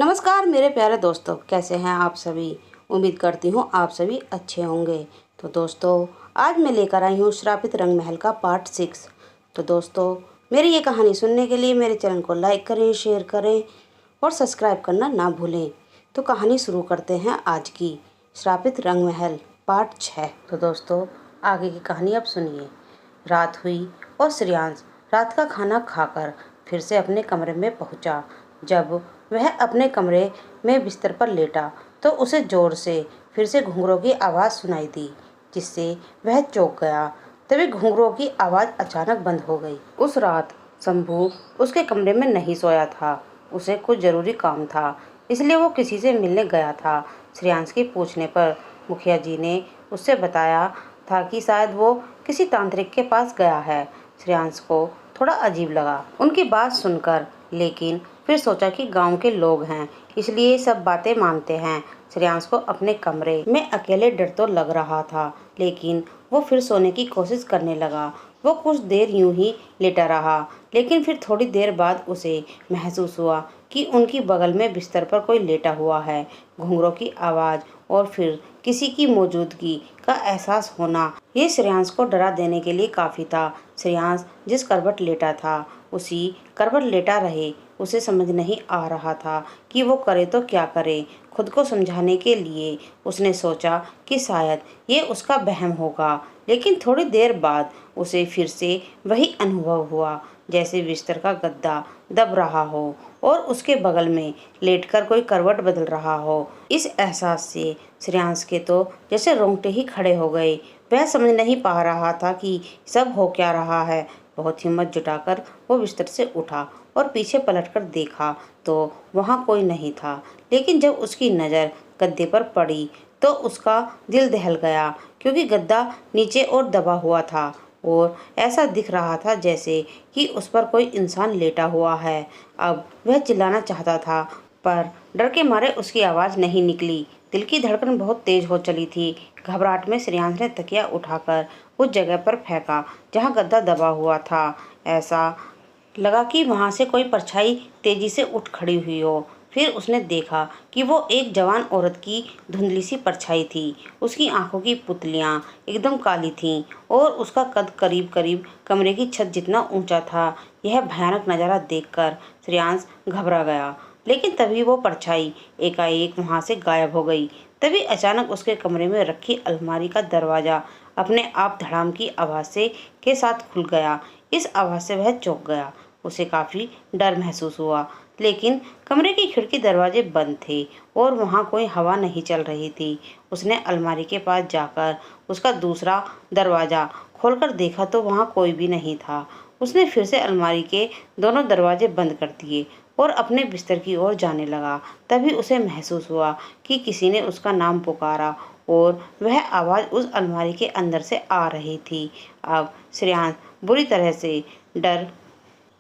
नमस्कार मेरे प्यारे दोस्तों, कैसे हैं आप सभी। उम्मीद करती हूँ आप सभी अच्छे होंगे। तो दोस्तों, आज मैं लेकर आई हूँ श्रापित रंग महल का पार्ट 6। तो दोस्तों, मेरी ये कहानी सुनने के लिए मेरे चैनल को लाइक करें, शेयर करें और सब्सक्राइब करना ना भूलें। तो कहानी शुरू करते हैं आज की, श्रापित रंग महल पार्ट 6। तो दोस्तों, आगे की कहानी अब सुनिए। रात हुई और श्रेयांश रात का खाना खाकर फिर से अपने कमरे में पहुंचा। जब वह अपने कमरे में बिस्तर पर लेटा तो उसे जोर से फिर से घुंघरों की आवाज़ सुनाई दी, जिससे वह चौंक गया। तभी घुंघरों की आवाज़ अचानक बंद हो गई। उस रात शंभू उसके कमरे में नहीं सोया था। उसे कुछ ज़रूरी काम था, इसलिए वो किसी से मिलने गया था। श्रेयांश के पूछने पर मुखिया जी ने उससे बताया था कि शायद वो किसी तांत्रिक के पास गया है। श्रेयांश को थोड़ा अजीब लगा उनकी बात सुनकर, लेकिन फिर सोचा कि गांव के लोग हैं, इसलिए सब बातें मानते हैं। श्रेयांश को अपने कमरे में अकेले डर तो लग रहा था, लेकिन वो फिर सोने की कोशिश करने लगा। वो कुछ देर यूं ही लेटा रहा, लेकिन फिर थोड़ी देर बाद उसे महसूस हुआ कि उनकी बगल में बिस्तर पर कोई लेटा हुआ है। घुंघरों की आवाज़ और फिर किसी की मौजूदगी का एहसास होना, ये श्रेयांश को डरा देने के लिए काफ़ी था। श्रेयांश जिस करवट लेटा था उसी करवट लेटा रहे। उसे समझ नहीं आ रहा था कि वो करे तो क्या करे। खुद को समझाने के लिए उसने सोचा कि शायद ये उसका वहम होगा, लेकिन थोड़ी देर बाद उसे फिर से वही अनुभव हुआ, जैसे बिस्तर का गद्दा दब रहा हो और उसके बगल में लेटकर कोई करवट बदल रहा हो। इस एहसास से श्रेयांश के तो जैसे रोंगटे ही खड़े हो गए। वह समझ नहीं पा रहा था कि सब हो क्या रहा है। बहुत हिम्मत जुटाकर वो बिस्तर से उठा और पीछे पलटकर देखा तो वहाँ कोई नहीं था। लेकिन जब उसकी नज़र गद्दे पर पड़ी तो उसका दिल दहल गया, क्योंकि गद्दा नीचे और दबा हुआ था और ऐसा दिख रहा था जैसे कि उस पर कोई इंसान लेटा हुआ है। अब वह चिल्लाना चाहता था, पर डर के मारे उसकी आवाज़ नहीं निकली। दिल की धड़कन बहुत तेज हो चली थी। घबराहट में श्रेयांश ने तकिया उठाकर उस जगह पर फेंका जहाँ गद्दा दबा हुआ था। ऐसा लगा कि वहाँ से कोई परछाई तेजी से उठ खड़ी हुई हो। फिर उसने देखा कि वो एक जवान औरत की धुंधली सी परछाई थी। उसकी आंखों की पुतलियाँ एकदम काली थीं और उसका कद करीब करीब कमरे की छत जितना ऊंचा था। यह भयानक नज़ारा देखकर श्रेयांश घबरा गया, लेकिन तभी वो परछाई एकाएक वहाँ से गायब हो गई। तभी अचानक उसके कमरे में रखी अलमारी का दरवाज़ा अपने आप धड़ाम की आवाज़ से के साथ खुल गया। इस आवाज़ से वह चौंक गया। उसे काफ़ी डर महसूस हुआ, लेकिन कमरे की खिड़की दरवाजे बंद थे और वहाँ कोई हवा नहीं चल रही थी। उसने अलमारी के पास जाकर उसका दूसरा दरवाज़ा खोलकर देखा तो वहाँ कोई भी नहीं था। उसने फिर से अलमारी के दोनों दरवाजे बंद कर दिए और अपने बिस्तर की ओर जाने लगा। तभी उसे महसूस हुआ कि किसी ने उसका नाम पुकारा और वह आवाज़ उस अलमारी के अंदर से आ रही थी। अब श्रेयांश बुरी तरह से डर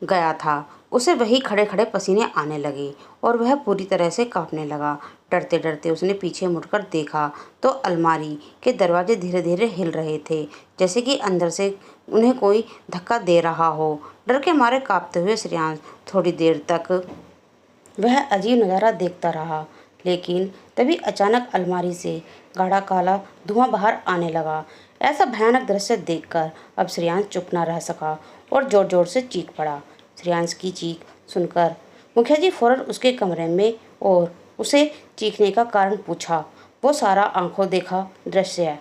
गया था। उसे वही खड़े खड़े पसीने आने लगे और वह पूरी तरह से कांपने लगा। डरते डरते उसने पीछे मुड़कर देखा तो अलमारी के दरवाजे धीरे धीरे हिल रहे थे, जैसे कि अंदर से उन्हें कोई धक्का दे रहा हो। डर के मारे कांपते हुए श्रेयांश थोड़ी देर तक वह अजीब नज़ारा देखता रहा, लेकिन तभी अचानक अलमारी से गाढ़ा काला धुआं बाहर आने लगा। ऐसा भयानक दृश्य देखकर अब श्रेयांश चुप न रह सका और जोर जोर से चीख पड़ा। श्रेयांश की चीख सुनकर मुखिया जी फौरन उसके कमरे में और उसे चीखने का कारण पूछा। वो सारा आंखों देखा दृश्य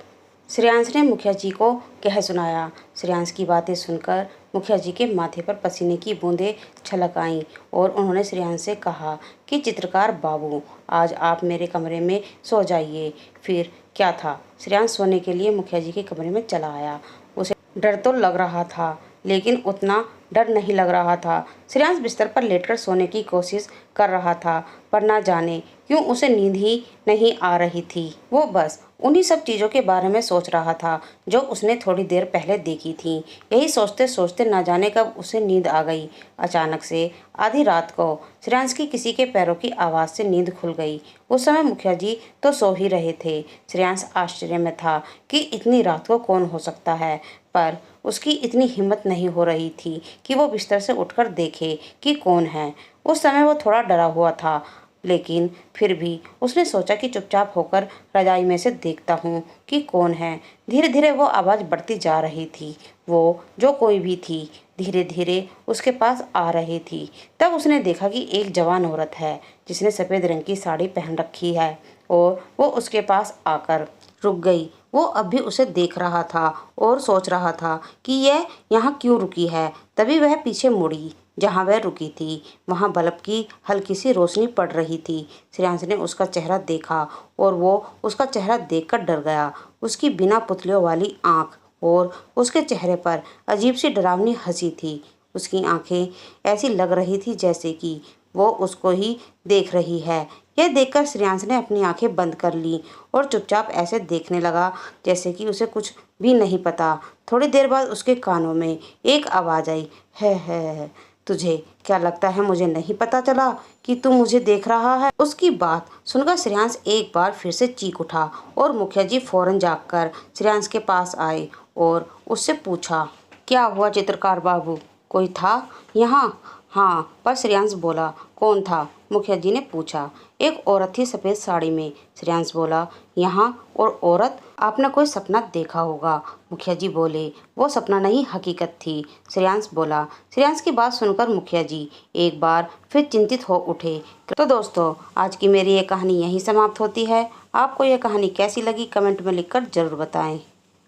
श्रेयांश ने मुखिया जी को कह सुनाया। श्रेयांश की बातें सुनकर मुखिया जी के माथे पर पसीने की बूंदें छलक आईं और उन्होंने श्रेयांश से कहा कि चित्रकार बाबू, आज आप मेरे कमरे में सो जाइए। फिर क्या था, श्रेयांश सोने के लिए मुखिया जी के कमरे में चला आया। उसे डर तो लग रहा था, लेकिन उतना डर नहीं लग रहा था। श्रेयांश बिस्तर पर लेटकर सोने की कोशिश कर रहा था, पर ना जाने क्यों उसे नींद ही नहीं आ रही थी। वो बस उन्हीं सब चीज़ों के बारे में सोच रहा था जो उसने थोड़ी देर पहले देखी थी। यही सोचते सोचते ना जाने कब उसे नींद आ गई। अचानक से आधी रात को श्रेयांश की किसी के पैरों की आवाज़ से नींद खुल गई। उस समय मुखिया जी तो सो ही रहे थे। श्रेयांश आश्चर्य में था कि इतनी रात को कौन हो सकता है, पर उसकी इतनी हिम्मत नहीं हो रही थी कि वो बिस्तर से उठकर देखे कि कौन है। उस समय वो थोड़ा डरा हुआ था, लेकिन फिर भी उसने सोचा कि चुपचाप होकर रजाई में से देखता हूँ कि कौन है। धीरे धीरे वो आवाज़ बढ़ती जा रही थी। वो जो कोई भी थी धीरे धीरे उसके पास आ रही थी। तब उसने देखा कि एक जवान औरत है जिसने सफ़ेद रंग की साड़ी पहन रखी है और वो उसके पास आकर रुक गई। वो अब भी उसे देख रहा था और सोच रहा था कि यह यहाँ क्यों रुकी है। तभी वह पीछे मुड़ी। जहाँ वह रुकी थी वहाँ बल्ब की हल्की सी रोशनी पड़ रही थी। श्रेयांश ने उसका चेहरा देखा और वो उसका चेहरा देखकर डर गया। उसकी बिना पुतलियों वाली आँख और उसके चेहरे पर अजीब सी डरावनी हंसी थी। उसकी आंखें ऐसी लग रही थी जैसे कि वो उसको ही देख रही है। यह देखकर श्रेयांश ने अपनी आंखें बंद कर ली और चुपचाप ऐसे देखने लगा जैसे कि उसे कुछ भी नहीं पता। थोड़ी देर बाद उसके कानों में एक आवाज़ आई, है तुझे क्या लगता है मुझे नहीं पता चला कि तू मुझे देख रहा है? उसकी बात सुनकर श्रेयांश एक बार फिर से चीख उठा और मुखिया जी फौरन जाकर श्रेयांश के पास आए और उससे पूछा, क्या हुआ चित्रकार बाबू, कोई था यहाँ? हाँ, पर श्रेयांश बोला, कौन था? मुखिया जी ने पूछा। एक औरत थी सफ़ेद साड़ी में। श्रेयांश बोला, यहाँ और औरत? आपने कोई सपना देखा होगा। मुखिया जी बोले, वो सपना नहीं हकीकत थी। श्रेयांश बोला। श्रेयांश की बात सुनकर मुखिया जी एक बार फिर चिंतित हो उठे। तो दोस्तों, आज की मेरी ये कहानी यहीं समाप्त होती है। आपको ये कहानी कैसी लगी कमेंट में लिखकर ज़रूर बताएं।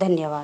धन्यवाद।